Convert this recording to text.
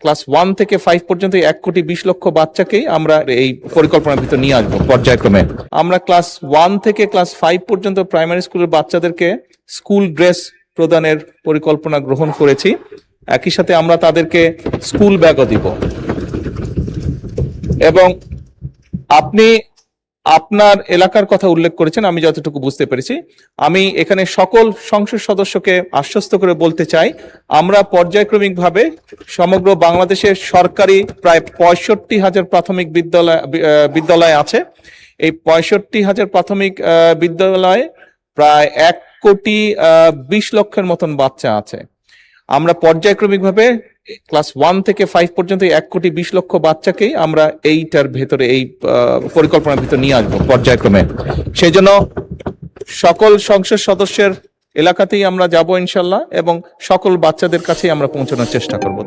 Class 1 থেকে 5 পর্যন্ত 1,20,00,000 বাচ্চাকেই আমরা এই পরিকল্পনার ভিতর নিয়ে আসবো পর্যায়ক্রমে। আমরা ক্লাস 1 থেকে ক্লাস 5 পর্যন্ত প্রাইমারি স্কুলের বাচ্চাদেরকে স্কুল ড্রেস প্রদানের পরিকল্পনা গ্রহণ করেছি। একই সাথে আমরা তাদেরকে স্কুল ব্যাগও দিব। এবং আপনি আপনার এলাকার কথা উল্লেখ করেছেন, আমি যতটুকু বুঝতে পেরেছি। আমি এখানে সকল সংসদ সদস্যকে আশ্বস্ত করে বলতে চাই, আমরা পর্যায়ক্রমিকভাবে সমগ্র বাংলাদেশের সরকারি প্রায় 65,000 প্রাথমিক বিদ্যালয় আছে। এই 65,000 প্রাথমিক বিদ্যালয়ে প্রায় 1,20,00,000 মতন বাচ্চা আছে। আমরা পর্যায়ক্রমিকভাবে ক্লাস 1 থেকে 5 পর্যন্ত 1,20,00,000 বাচ্চাকেই আমরা এইটার ভেতরে এই পরিকল্পনার ভিতর নিয়ে আসবো পর্যায়ক্রমে। সেই জন্য সকল সংসদ সদস্যের এলাকাতেই আমরা যাব ইনশাল্লাহ, এবং সকল বাচ্চাদের কাছেই আমরা পৌঁছানোর চেষ্টা করব।